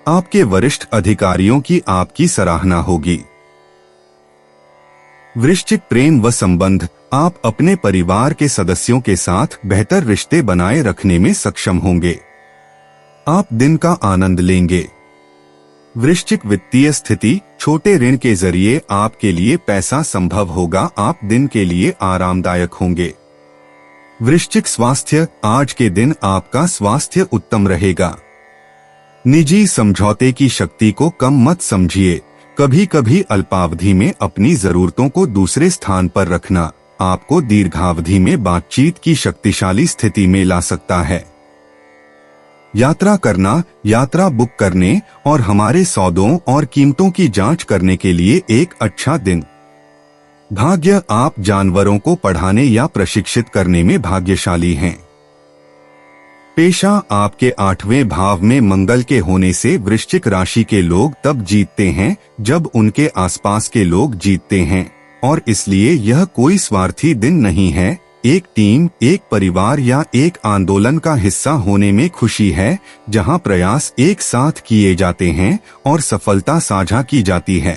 आपके वरिष्ठ अधिकारियों की आपकी सराहना होगी। वृश्चिक प्रेम व संबंध, आप अपने परिवार के सदस्यों के साथ बेहतर रिश्ते बनाए रखने में सक्षम होंगे। आप दिन का आनंद लेंगे। वृश्चिक वित्तीय स्थिति, छोटे ऋण के जरिए आपके लिए पैसा संभव होगा। आप दिन के लिए आरामदायक होंगे। वृश्चिक स्वास्थ्य, आज के दिन आपका स्वास्थ्य उत्तम रहेगा। निजी समझौते की शक्ति को कम मत समझिए। कभी कभी अल्पावधि में अपनी जरूरतों को दूसरे स्थान पर रखना आपको दीर्घावधि में बातचीत की शक्तिशाली स्थिति में ला सकता है। यात्रा करना, यात्रा बुक करने और हमारे सौदों और कीमतों की जांच करने के लिए एक अच्छा दिन। भाग्य, आप जानवरों को पढ़ाने या प्रशिक्षित करने में भाग्यशाली हैं। पेशा, आपके 8वें भाव में मंगल के होने से वृश्चिक राशि के लोग तब जीतते हैं जब उनके आसपास के लोग जीतते हैं, और इसलिए यह कोई स्वार्थी दिन नहीं है। एक टीम, एक परिवार या एक आंदोलन का हिस्सा होने में खुशी है, जहां प्रयास एक साथ किए जाते हैं और सफलता साझा की जाती है।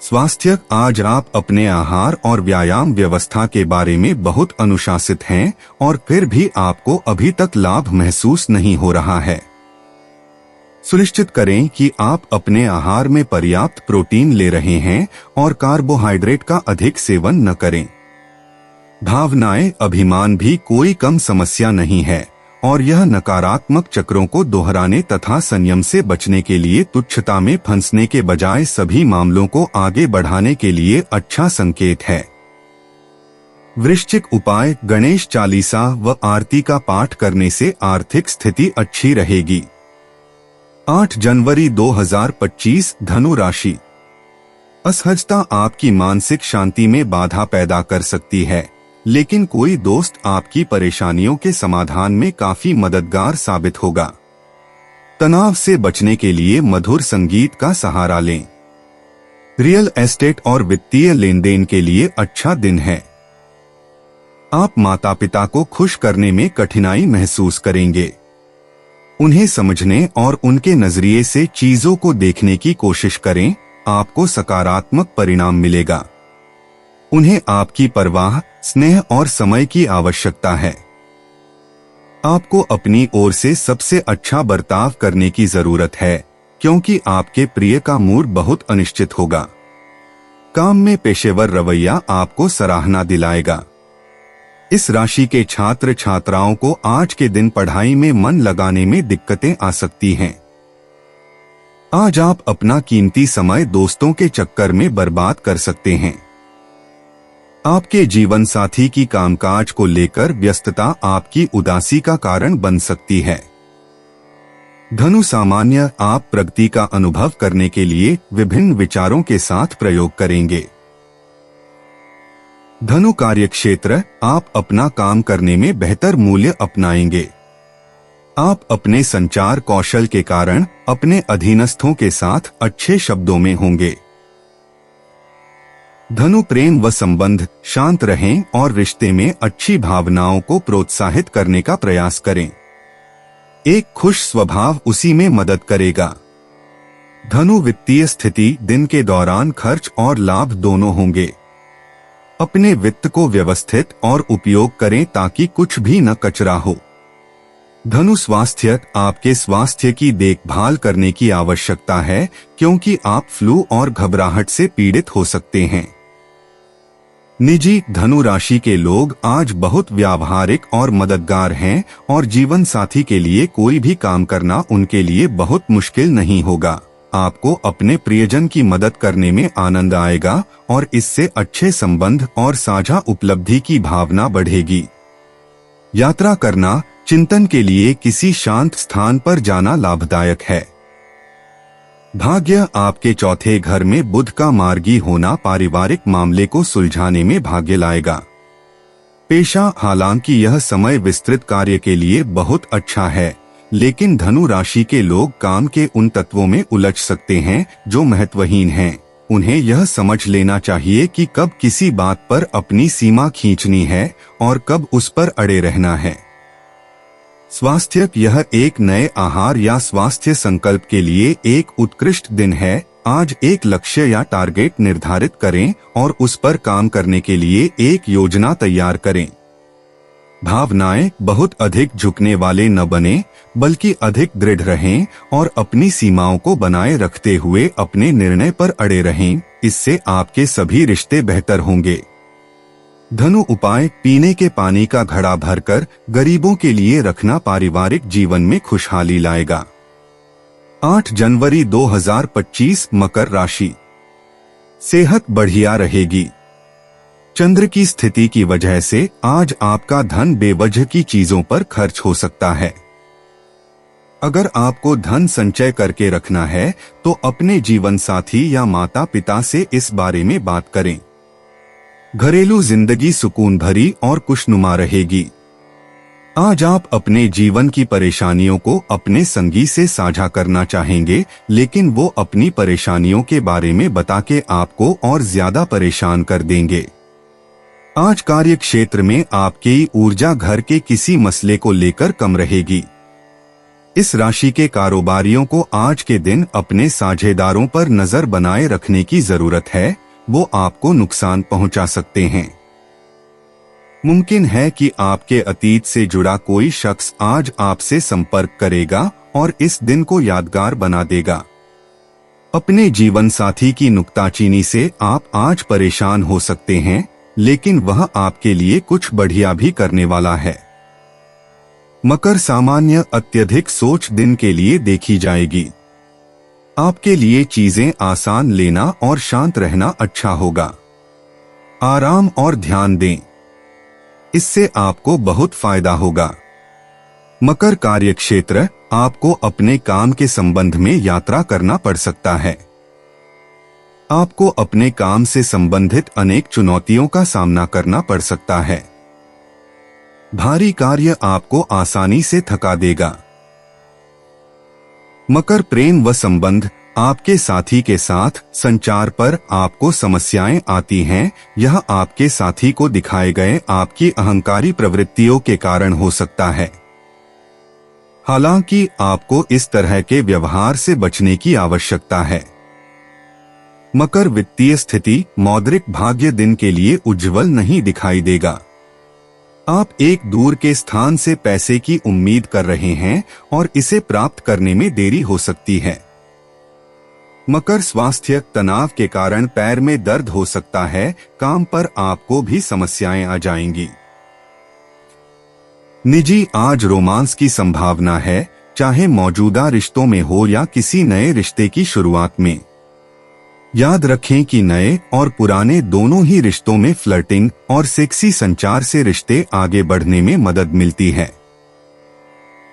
स्वास्थ्य, आज आप अपने आहार और व्यायाम व्यवस्था के बारे में बहुत अनुशासित हैं और फिर भी आपको अभी तक लाभ महसूस नहीं हो रहा है। सुनिश्चित करें कि आप अपने आहार में पर्याप्त प्रोटीन ले रहे हैं और कार्बोहाइड्रेट का अधिक सेवन न करें। भावनाएं, अभिमान भी कोई कम समस्या नहीं है और यह नकारात्मक चक्रों को दोहराने तथा संयम से बचने के लिए तुच्छता में फंसने के बजाय सभी मामलों को आगे बढ़ाने के लिए अच्छा संकेत है। वृश्चिक उपाय, गणेश चालीसा व आरती का पाठ करने से आर्थिक स्थिति अच्छी रहेगी। 8 जनवरी 2025 धनु राशि। असहजता आपकी मानसिक शांति में बाधा पैदा कर सकती है, लेकिन कोई दोस्त आपकी परेशानियों के समाधान में काफी मददगार साबित होगा। तनाव से बचने के लिए मधुर संगीत का सहारा लें। रियल एस्टेट और वित्तीय लेन देन के लिए अच्छा दिन है। आप माता पिता को खुश करने में कठिनाई महसूस करेंगे। उन्हें समझने और उनके नजरिए से चीजों को देखने की कोशिश करें, आपको सकारात्मक परिणाम मिलेगा। उन्हें आपकी परवाह, स्नेह और समय की आवश्यकता है। आपको अपनी ओर से सबसे अच्छा बर्ताव करने की जरूरत है, क्योंकि आपके प्रिय का मूड बहुत अनिश्चित होगा। काम में पेशेवर रवैया आपको सराहना दिलाएगा। इस राशि के छात्र छात्राओं को आज के दिन पढ़ाई में मन लगाने में दिक्कतें आ सकती हैं। आज आप अपना कीमती समय दोस्तों के चक्कर में बर्बाद कर सकते हैं। आपके जीवन साथी की कामकाज को लेकर व्यस्तता आपकी उदासी का कारण बन सकती है। धनु सामान्य, आप प्रगति का अनुभव करने के लिए विभिन्न विचारों के साथ प्रयोग करेंगे। धनु कार्यक्षेत्र, आप अपना काम करने में बेहतर मूल्य अपनाएंगे। आप अपने संचार कौशल के कारण अपने अधीनस्थों के साथ अच्छे शब्दों में होंगे। धनु प्रेम व संबंध, शांत रहें और रिश्ते में अच्छी भावनाओं को प्रोत्साहित करने का प्रयास करें। एक खुश स्वभाव उसी में मदद करेगा। धनु वित्तीय स्थिति, दिन के दौरान खर्च और लाभ दोनों होंगे। अपने वित्त को व्यवस्थित और उपयोग करें ताकि कुछ भी न कचरा हो। धनु स्वास्थ्य, आपके स्वास्थ्य की देखभाल करने की आवश्यकता है, क्योंकि आप फ्लू और घबराहट से पीड़ित हो सकते हैं। निजी, धनु राशि के लोग आज बहुत व्यावहारिक और मददगार हैं और जीवन साथी के लिए कोई भी काम करना उनके लिए बहुत मुश्किल नहीं होगा। आपको अपने प्रियजन की मदद करने में आनंद आएगा और इससे अच्छे संबंध और साझा उपलब्धि की भावना बढ़ेगी। यात्रा करना, चिंतन के लिए किसी शांत स्थान पर जाना लाभदायक है। भाग्य, आपके चौथे घर में बुध का मार्गी होना पारिवारिक मामले को सुलझाने में भाग्य लाएगा। पेशा, हालांकि यह समय विस्तृत कार्य के लिए बहुत अच्छा है, लेकिन धनु राशि के लोग काम के उन तत्वों में उलझ सकते हैं जो महत्वहीन हैं। उन्हें यह समझ लेना चाहिए कि कब किसी बात पर अपनी सीमा खींचनी है और कब उस पर अड़े रहना है। स्वास्थ्य, यह एक नए आहार या स्वास्थ्य संकल्प के लिए एक उत्कृष्ट दिन है। आज एक लक्ष्य या टारगेट निर्धारित करें और उस पर काम करने के लिए एक योजना तैयार करें। भावनाएं, बहुत अधिक झुकने वाले न बने, बल्कि अधिक दृढ़ रहें और अपनी सीमाओं को बनाए रखते हुए अपने निर्णय पर अड़े रहें। इससे आपके सभी रिश्ते बेहतर होंगे। धनु उपाय, पीने के पानी का घड़ा भरकर गरीबों के लिए रखना पारिवारिक जीवन में खुशहाली लाएगा। 8 जनवरी 2025, मकर राशि। सेहत बढ़िया रहेगी। चंद्र की स्थिति की वजह से आज आपका धन बेवजह की चीजों पर खर्च हो सकता है। अगर आपको धन संचय करके रखना है तो अपने जीवन साथी या माता पिता से इस बारे में बात करें। घरेलू जिंदगी सुकून भरी और खुशनुमा रहेगी। आज आप अपने जीवन की परेशानियों को अपने संगी से साझा करना चाहेंगे, लेकिन वो अपनी परेशानियों के बारे में बता के आपको और ज्यादा परेशान कर देंगे। आज कार्य क्षेत्र में आपकी ऊर्जा घर के किसी मसले को लेकर कम रहेगी। इस राशि के कारोबारियों को आज के दिन अपने साझेदारों पर नजर बनाए रखने की जरूरत है, वो आपको नुकसान पहुंचा सकते हैं। मुमकिन है कि आपके अतीत से जुड़ा कोई शख्स आज आपसे संपर्क करेगा और इस दिन को यादगार बना देगा। अपने जीवन साथी की नुक्ताचीनी से आप आज परेशान हो सकते हैं, लेकिन वह आपके लिए कुछ बढ़िया भी करने वाला है। मकर सामान्य, अत्यधिक सोच दिन के लिए देखी जाएगी। आपके लिए चीजें आसान लेना और शांत रहना अच्छा होगा। आराम और ध्यान दें, इससे आपको बहुत फायदा होगा। मकर कार्यक्षेत्र, आपको अपने काम के संबंध में यात्रा करना पड़ सकता है। आपको अपने काम से संबंधित अनेक चुनौतियों का सामना करना पड़ सकता है। भारी कार्य आपको आसानी से थका देगा। मकर प्रेम व संबंध, आपके साथी के साथ संचार पर आपको समस्याएं आती हैं। यह आपके साथी को दिखाए गए आपकी अहंकारी प्रवृत्तियों के कारण हो सकता है। हालांकि आपको इस तरह के व्यवहार से बचने की आवश्यकता है। मकर वित्तीय स्थिति मौद्रिक भाग्य दिन के लिए उज्जवल नहीं दिखाई देगा। आप एक दूर के स्थान से पैसे की उम्मीद कर रहे हैं और इसे प्राप्त करने में देरी हो सकती है। मकर स्वास्थ्य तनाव के कारण पैर में दर्द हो सकता है, काम पर आपको भी समस्याएं आ जाएंगी। निजी आज रोमांस की संभावना है, चाहे मौजूदा रिश्तों में हो या किसी नए रिश्ते की शुरुआत में। याद रखें कि नए और पुराने दोनों ही रिश्तों में फ्लर्टिंग और सेक्सी संचार से रिश्ते आगे बढ़ने में मदद मिलती है।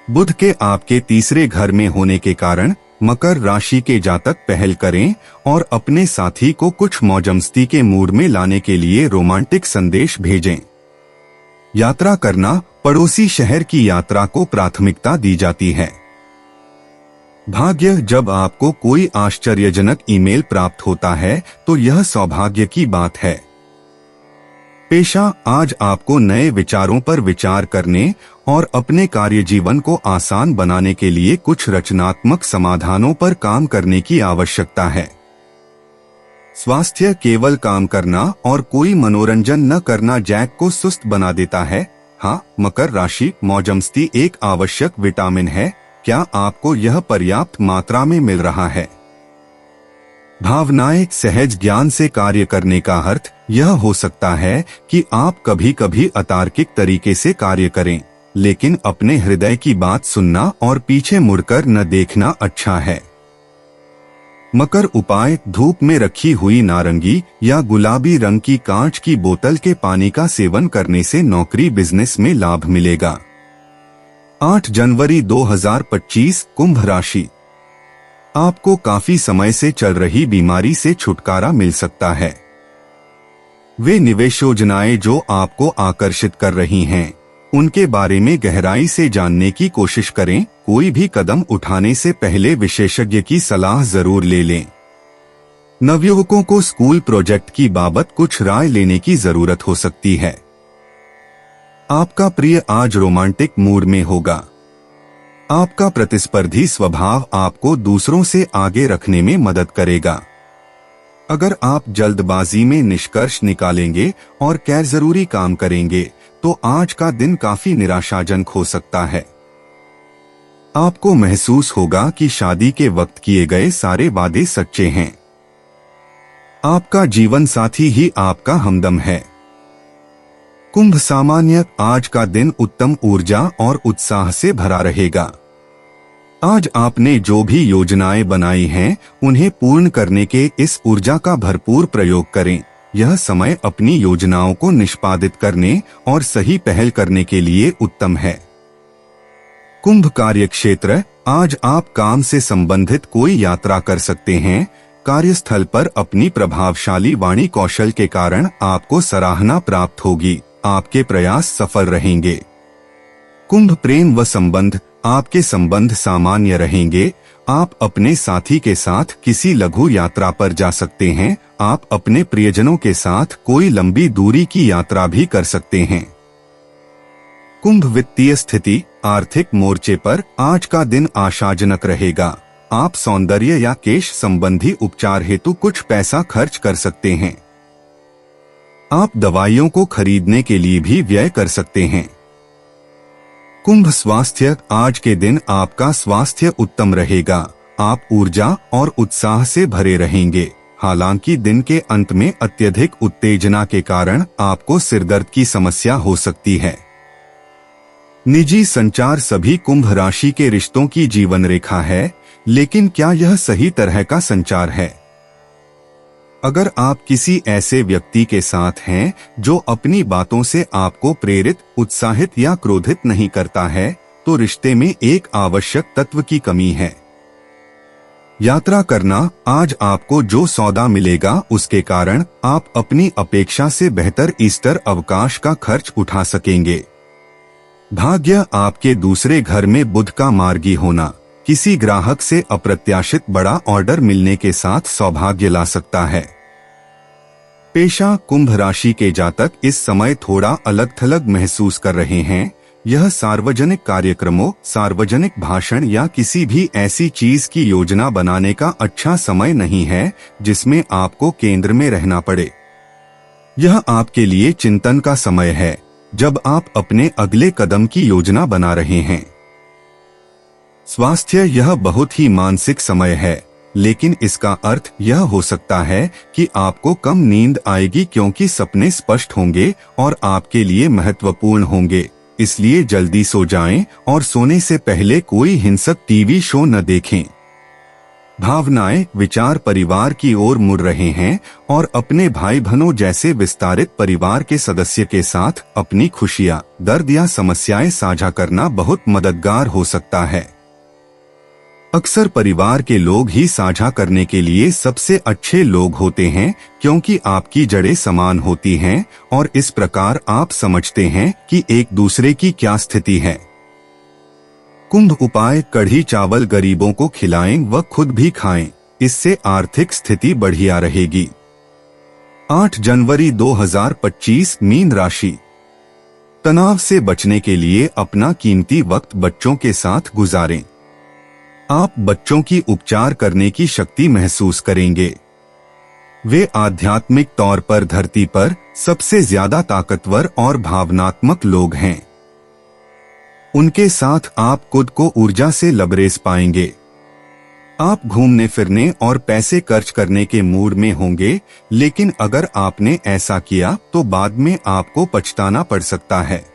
बुध के आपके तीसरे घर में होने के कारण मकर राशि के जातक पहल करें और अपने साथी को कुछ मौजमस्ती के मूड में लाने के लिए रोमांटिक संदेश भेजें। यात्रा करना पड़ोसी शहर की यात्रा को प्राथमिकता दी जाती है। भाग्य जब आपको कोई आश्चर्यजनक ईमेल प्राप्त होता है तो यह सौभाग्य की बात है। पेशा आज आपको नए विचारों पर विचार करने और अपने कार्य जीवन को आसान बनाने के लिए कुछ रचनात्मक समाधानों पर काम करने की आवश्यकता है। स्वास्थ्य केवल काम करना और कोई मनोरंजन न करना जैक को सुस्त बना देता है। हाँ, मकर राशि मौजमस्ती एक आवश्यक विटामिन है। क्या आपको यह पर्याप्त मात्रा में मिल रहा है? भावनाएं सहज ज्ञान से कार्य करने का अर्थ यह हो सकता है कि आप कभी कभी अतार्किक तरीके से कार्य करें, लेकिन अपने हृदय की बात सुनना और पीछे मुड़कर न देखना अच्छा है। मकर उपाय धूप में रखी हुई नारंगी या गुलाबी रंग की कांच की बोतल के पानी का सेवन करने से नौकरी बिजनेस में लाभ मिलेगा। 8 जनवरी 2025 कुंभ राशि। आपको काफी समय से चल रही बीमारी से छुटकारा मिल सकता है। वे निवेश योजनाएं जो आपको आकर्षित कर रही हैं, उनके बारे में गहराई से जानने की कोशिश करें। कोई भी कदम उठाने से पहले विशेषज्ञ की सलाह जरूर ले लें। नवयुवकों को स्कूल प्रोजेक्ट की बाबत कुछ राय लेने की जरूरत हो सकती है। आपका प्रिय आज रोमांटिक मूड में होगा। आपका प्रतिस्पर्धी स्वभाव आपको दूसरों से आगे रखने में मदद करेगा। अगर आप जल्दबाजी में निष्कर्ष निकालेंगे और गैर जरूरी काम करेंगे तो आज का दिन काफी निराशाजनक हो सकता है। आपको महसूस होगा कि शादी के वक्त किए गए सारे वादे सच्चे हैं। आपका जीवन साथी ही आपका हमदम है। कुंभ सामान्य आज का दिन उत्तम ऊर्जा और उत्साह से भरा रहेगा। आज आपने जो भी योजनाएं बनाई हैं, उन्हें पूर्ण करने के इस ऊर्जा का भरपूर प्रयोग करें। यह समय अपनी योजनाओं को निष्पादित करने और सही पहल करने के लिए उत्तम है। कुंभ कार्यक्षेत्र आज आप काम से संबंधित कोई यात्रा कर सकते हैं। कार्यस्थल पर अपनी प्रभावशाली वाणी कौशल के कारण आपको सराहना प्राप्त होगी। आपके प्रयास सफल रहेंगे। कुंभ प्रेम व संबंध आपके संबंध सामान्य रहेंगे। आप अपने साथी के साथ किसी लघु यात्रा पर जा सकते हैं। आप अपने प्रियजनों के साथ कोई लंबी दूरी की यात्रा भी कर सकते हैं। कुंभ वित्तीय स्थिति आर्थिक मोर्चे पर आज का दिन आशाजनक रहेगा। आप सौंदर्य या केश संबंधी उपचार हेतु कुछ पैसा खर्च कर सकते हैं। आप दवाइयों को खरीदने के लिए भी व्यय कर सकते हैं। कुंभ स्वास्थ्य आज के दिन आपका स्वास्थ्य उत्तम रहेगा। आप ऊर्जा और उत्साह से भरे रहेंगे। हालांकि दिन के अंत में अत्यधिक उत्तेजना के कारण आपको सिरदर्द की समस्या हो सकती है। निजी संचार सभी कुंभ राशि के रिश्तों की जीवन रेखा है, लेकिन क्या यह सही तरह का संचार है? अगर आप किसी ऐसे व्यक्ति के साथ हैं जो अपनी बातों से आपको प्रेरित, उत्साहित या क्रोधित नहीं करता है, तो रिश्ते में एक आवश्यक तत्व की कमी है। यात्रा करना आज आपको जो सौदा मिलेगा उसके कारण आप अपनी अपेक्षा से बेहतर ईस्टर अवकाश का खर्च उठा सकेंगे। भाग्य आपके दूसरे घर में बुध का मार्गी होना किसी ग्राहक से अप्रत्याशित बड़ा ऑर्डर मिलने के साथ सौभाग्य ला सकता है। पेशा कुंभ राशि के जातक इस समय थोड़ा अलग थलग महसूस कर रहे हैं। यह सार्वजनिक कार्यक्रमों, सार्वजनिक भाषण या किसी भी ऐसी चीज की योजना बनाने का अच्छा समय नहीं है जिसमें आपको केंद्र में रहना पड़े। यह आपके लिए चिंतन का समय है, जब आप अपने अगले कदम की योजना बना रहे हैं। स्वास्थ्य, यह बहुत ही मानसिक समय है, लेकिन इसका अर्थ यह हो सकता है कि आपको कम नींद आएगी क्योंकि सपने स्पष्ट होंगे और आपके लिए महत्वपूर्ण होंगे। इसलिए जल्दी सो जाएं और सोने से पहले कोई हिंसक टीवी शो न देखें। भावनाएं, विचार परिवार की ओर मुड़ रहे हैं और अपने भाई बहनों जैसे विस्तारित परिवार के सदस्य के साथ अपनी खुशियां, दर्द या समस्याएं साझा करना बहुत मददगार हो सकता है। अक्सर परिवार के लोग ही साझा करने के लिए सबसे अच्छे लोग होते हैं क्योंकि आपकी जड़ें समान होती हैं और इस प्रकार आप समझते हैं कि एक दूसरे की क्या स्थिति है। कुंभ उपाय, कढ़ी चावल गरीबों को खिलाएं व खुद भी खाएं, इससे आर्थिक स्थिति बढ़िया रहेगी। 8 जनवरी 2025 मीन राशि। तनाव से बचने के लिए अपना कीमती वक्त बच्चों के साथ गुजारें। आप बच्चों की उपचार करने की शक्ति महसूस करेंगे। वे आध्यात्मिक तौर पर धरती पर सबसे ज्यादा ताकतवर और भावनात्मक लोग हैं। उनके साथ आप खुद को ऊर्जा से लबरेज पाएंगे। आप घूमने फिरने और पैसे खर्च करने के मूड में होंगे, लेकिन अगर आपने ऐसा किया तो बाद में आपको पछताना पड़ सकता है।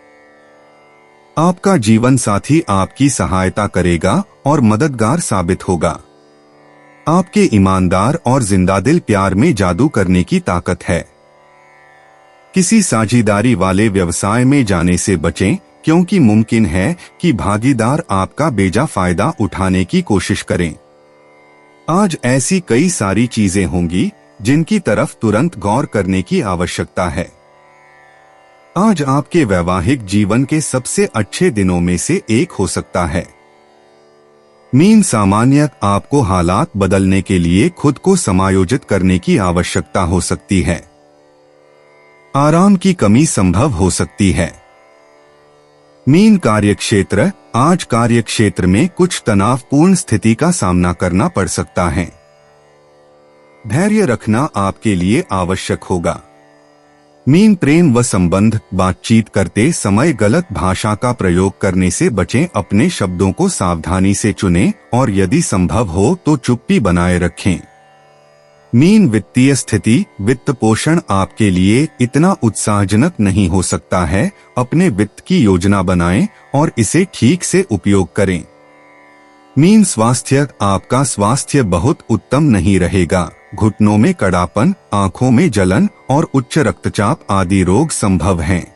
आपका जीवन साथी आपकी सहायता करेगा और मददगार साबित होगा। आपके ईमानदार और जिंदादिल प्यार में जादू करने की ताकत है। किसी साझेदारी वाले व्यवसाय में जाने से बचें क्योंकि मुमकिन है कि भागीदार आपका बेजा फायदा उठाने की कोशिश करें। आज ऐसी कई सारी चीजें होंगी जिनकी तरफ तुरंत गौर करने की आवश्यकता है। आज आपके वैवाहिक जीवन के सबसे अच्छे दिनों में से एक हो सकता है। मीन सामान्य, आपको हालात बदलने के लिए खुद को समायोजित करने की आवश्यकता हो सकती है। आराम की कमी संभव हो सकती है। मीन कार्यक्षेत्र, आज कार्यक्षेत्र में कुछ तनावपूर्ण स्थिति का सामना करना पड़ सकता है। धैर्य रखना आपके लिए आवश्यक होगा। मीन प्रेम व संबंध, बातचीत करते समय गलत भाषा का प्रयोग करने से बचें। अपने शब्दों को सावधानी से चुनें और यदि संभव हो तो चुप्पी बनाए रखें। मीन वित्तीय स्थिति, वित्त पोषण आपके लिए इतना उत्साहजनक नहीं हो सकता है। अपने वित्त की योजना बनाएं और इसे ठीक से उपयोग करें। मीन स्वास्थ्य, आपका स्वास्थ्य बहुत उत्तम नहीं रहेगा। घुटनों में कड़ापन, आंखों में जलन और उच्च रक्तचाप आदि रोग संभव हैं।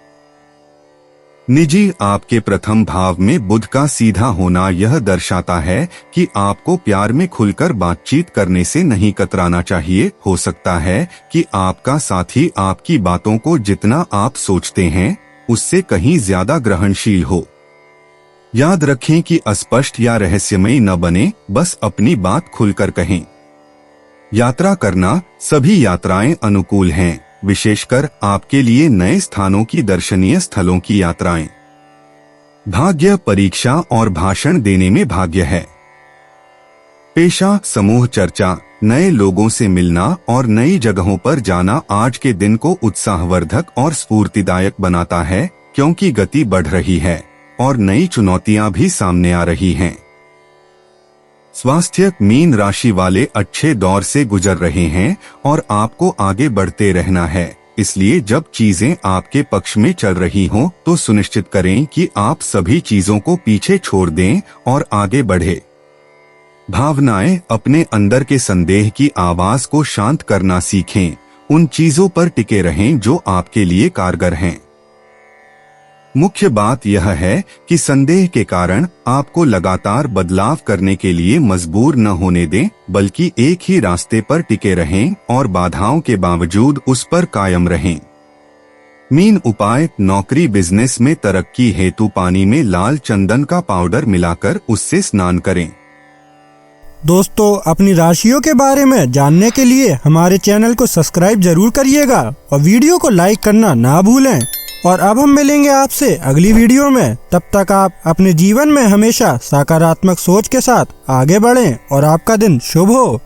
निजी, आपके प्रथम भाव में बुध का सीधा होना यह दर्शाता है कि आपको प्यार में खुलकर बातचीत करने से नहीं कतराना चाहिए। हो सकता है कि आपका साथी आपकी बातों को जितना आप सोचते हैं उससे कहीं ज्यादा ग्रहणशील हो। याद रखें कि अस्पष्ट या रहस्यमयी न बने, बस अपनी बात खुलकर कहें। यात्रा करना, सभी यात्राएं अनुकूल हैं, विशेषकर आपके लिए नए स्थानों की दर्शनीय स्थलों की यात्राएं। भाग्य, परीक्षा और भाषण देने में भाग्य है। पेशा, समूह चर्चा, नए लोगों से मिलना और नई जगहों पर जाना आज के दिन को उत्साहवर्धक और स्फूर्तिदायक बनाता है क्योंकि गति बढ़ रही है और नई चुनौतियां भी सामने आ रही हैं। स्वास्थ्य, मीन राशि वाले अच्छे दौर से गुजर रहे हैं और आपको आगे बढ़ते रहना है। इसलिए जब चीजें आपके पक्ष में चल रही हों तो सुनिश्चित करें कि आप सभी चीजों को पीछे छोड़ दें और आगे बढ़े। भावनाएं, अपने अंदर के संदेह की आवाज को शांत करना सीखें। उन चीजों पर टिके रहें जो आपके लिए कारगर हैं। मुख्य बात यह है कि संदेह के कारण आपको लगातार बदलाव करने के लिए मजबूर न होने दें, बल्कि एक ही रास्ते पर टिके रहें और बाधाओं के बावजूद उस पर कायम रहें। मीन उपाय, नौकरी बिजनेस में तरक्की हेतु पानी में लाल चंदन का पाउडर मिलाकर उससे स्नान करें। दोस्तों, अपनी राशियों के बारे में जानने के लिए हमारे चैनल को सब्सक्राइब जरूर करिएगा और वीडियो को लाइक करना ना भूलें। और अब हम मिलेंगे आपसे अगली वीडियो में। तब तक आप अपने जीवन में हमेशा सकारात्मक सोच के साथ आगे बढ़ें और आपका दिन शुभ हो।